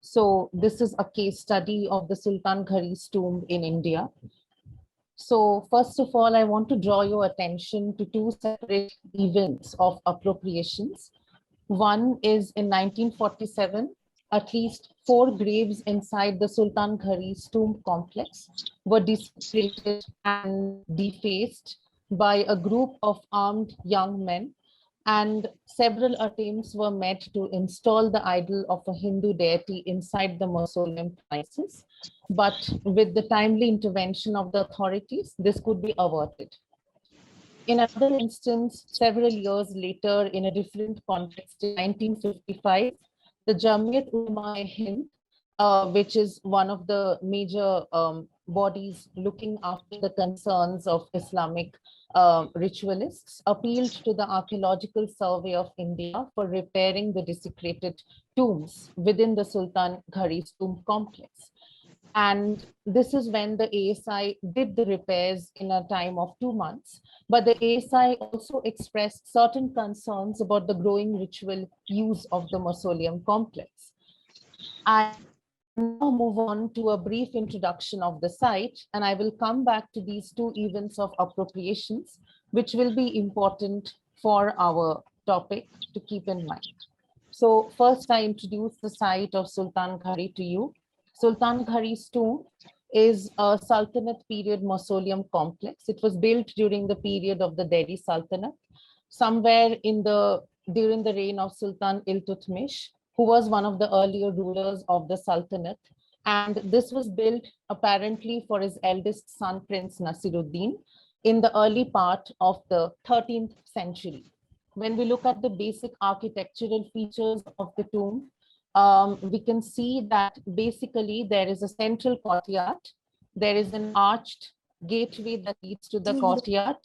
So this is a case study of the Sultan Ghari's tomb in India. So first of all, I want to draw your attention to two separate events of appropriations. One is in 1947, at least 4 graves inside the Sultan Ghari's tomb complex were desecrated and defaced by a group of armed young men, and several attempts were made to install the idol of a Hindu deity inside the mausoleum premises. But with the timely intervention of the authorities, this could be averted. In another instance, several years later, in a different context, in 1955, the Jamiat Ulema-e-Hind, which is one of the major bodies looking after the concerns of Islamic ritualists, appealed to the Archaeological Survey of India for repairing the desecrated tombs within the Sultan Ghari's tomb complex. And this is when the ASI did the repairs in a time of 2 months. But the ASI also expressed certain concerns about the growing ritual use of the mausoleum complex. I now move on to a brief introduction of the site, and I will come back to these two events of appropriations, which will be important for our topic to keep in mind. So first, I introduce the site of Sultan Ghari to you. Sultan Ghari's tomb is a Sultanate period mausoleum complex. It was built during the period of the Delhi Sultanate, somewhere during the reign of Sultan Iltutmish, who was one of the earlier rulers of the Sultanate. And this was built apparently for his eldest son, Prince Nasiruddin, in the early part of the 13th century. When we look at the basic architectural features of the tomb, we can see that basically there is a central courtyard, there is an arched gateway that leads to the courtyard,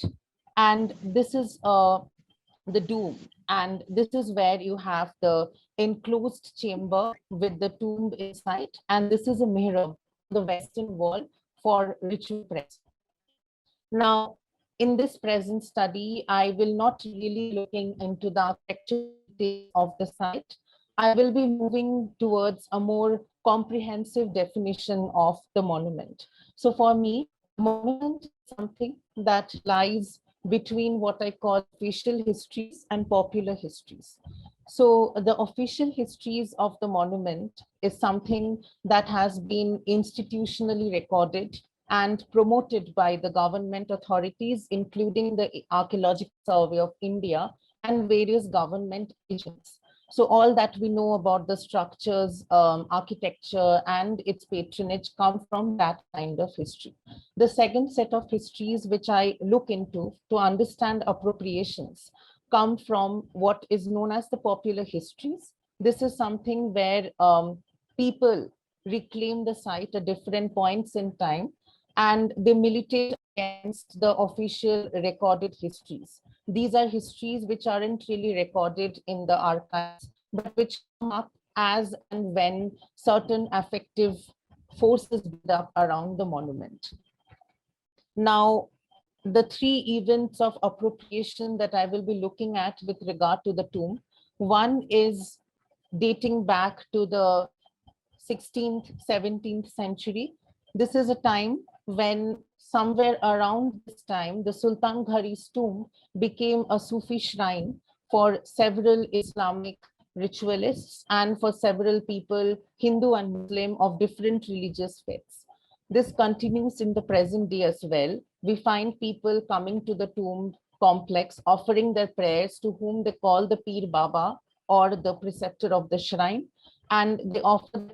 and this is the dome. And this is where you have the enclosed chamber with the tomb inside, and this is a mihrab on the western wall for ritual prayers. Now, in this present study, I will not really looking into the architectural details of the site. I will be moving towards a more comprehensive definition of the monument. So for me, monument is something that lies between what I call official histories and popular histories. So the official histories of the monument is something that has been institutionally recorded and promoted by the government authorities, including the Archaeological Survey of India and various government agents. So all that we know about the structures, architecture, and its patronage come from that kind of history. The second set of histories which I look into to understand appropriations come from what is known as the popular histories. This is something where people reclaim the site at different points in time, and they militate against the official recorded histories. These are histories which aren't really recorded in the archives, but which come up as and when certain affective forces build up around the monument. Now, the three events of appropriation that I will be looking at with regard to the tomb. One is dating back to the 16th, 17th century. This is a time when somewhere around this time, the Sultan Ghari's tomb became a Sufi shrine for several Islamic ritualists and for several people, Hindu and Muslim, of different religious faiths. This continues in the present day as well. We find people coming to the tomb complex, offering their prayers to whom they call the Pir Baba or the preceptor of the shrine, and they offer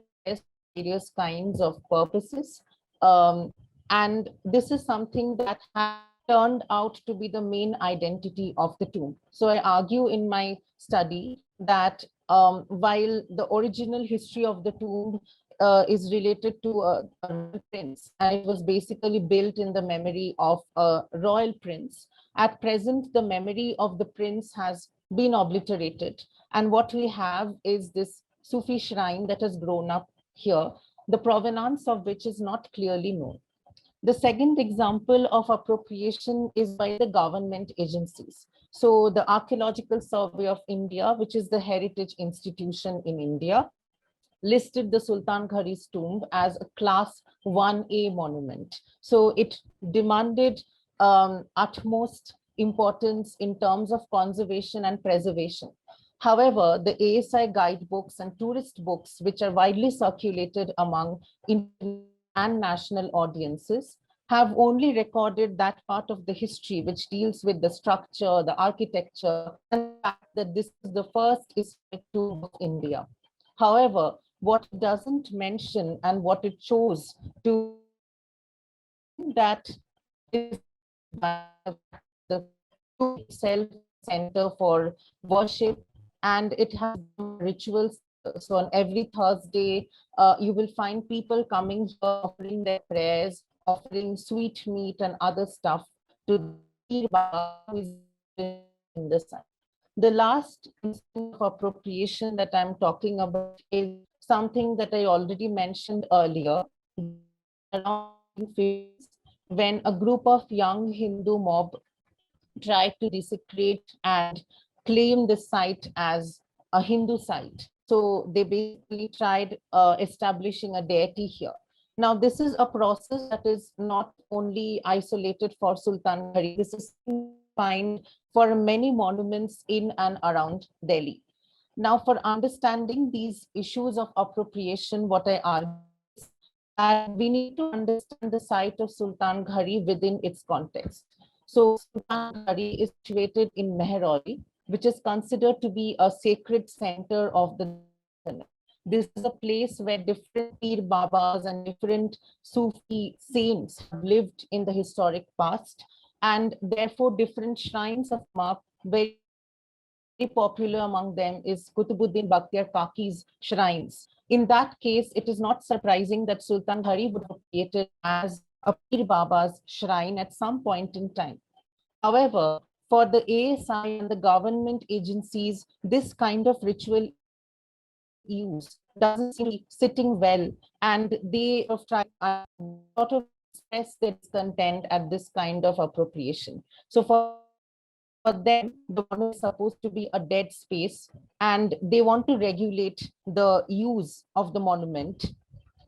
various kinds of purposes. And this is something that has turned out to be the main identity of the tomb. So I argue in my study that while the original history of the tomb is related to a royal prince, and it was basically built in the memory of a royal prince, at present, the memory of the prince has been obliterated. And what we have is this Sufi shrine that has grown up here, the provenance of which is not clearly known. The second example of appropriation is by the government agencies. So the Archaeological Survey of India, which is the heritage institution in India, listed the Sultan Ghari's tomb as a class 1A monument. So it demanded utmost importance in terms of conservation and preservation. However, the ASI guidebooks and tourist books, which are widely circulated among international and national audiences, have only recorded that part of the history which deals with the structure, the architecture, and the fact that this is the first Islamic tomb of India. However, what it doesn't mention and what it chose to that is the tomb itself center for worship, and it has rituals. So on every Thursday, you will find people coming here offering their prayers, offering sweet meat and other stuff to the Peer Baba who is in the sun. The last instance of appropriation that I'm talking about is something that I already mentioned earlier. When a group of young Hindu mob tried to desecrate and claim this site as a Hindu site. So they basically tried establishing a deity here. Now, this is a process that is not only isolated for Sultan Ghari. This is find for many monuments in and around Delhi. Now, for understanding these issues of appropriation, what I argue is that we need to understand the site of Sultan Ghari within its context. So Sultan Ghari is situated in Mehrauli, which is considered to be a sacred center of the Sultanate. This is a place where different Peer Babas and different Sufi saints have lived in the historic past, and therefore different shrines of Mark, very popular among them is Qutbuddin Bakhtiar Kaki's shrines. In that case, it is not surprising that Sultan Ghari would have created as a Peer Baba's shrine at some point in time. However, for the ASI and the government agencies, this kind of ritual use doesn't seem to be sitting well, and they have tried a lot of express their discontent at this kind of appropriation. So for them, the monument is supposed to be a dead space, and they want to regulate the use of the monument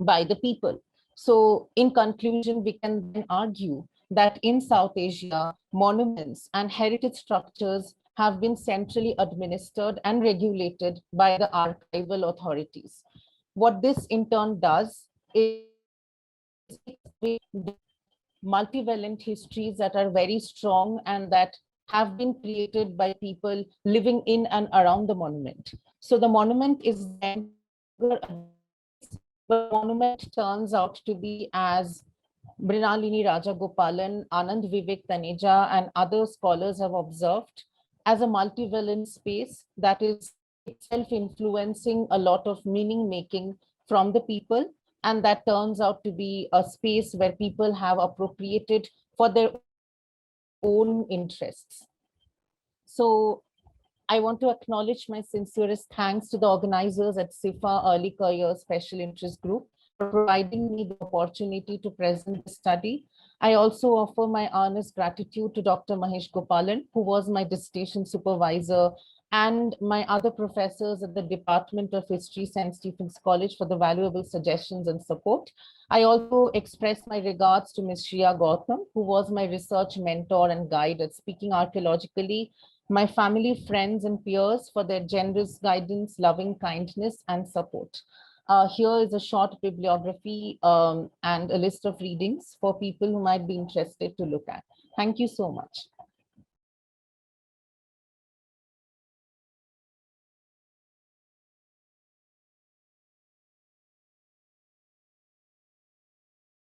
by the people. So in conclusion, we can then argue that in South Asia, monuments and heritage structures have been centrally administered and regulated by the archival authorities. What this in turn does is multivalent histories that are very strong and that have been created by people living in and around the monument. So the monument is then, the monument turns out to be, as Mrinalini Rajagopalan, Anand Vivek Taneja, and other scholars have observed, as a multivalent space that is itself influencing a lot of meaning making from the people, and that turns out to be a space where people have appropriated for their own interests. So I want to acknowledge my sincerest thanks to the organizers at SIFA Early Career Special Interest Group for providing me the opportunity to present the study. I also offer my earnest gratitude to Dr. Mahesh Gopalan, who was my dissertation supervisor, and my other professors at the Department of History, St. Stephen's College, for the valuable suggestions and support. I also express my regards to Ms. Shriya Gautam, who was my research mentor and guide at Speaking Archaeologically, my family, friends, and peers for their generous guidance, loving kindness, and support. Here is a short bibliography and a list of readings for people who might be interested to look at. Thank you so much.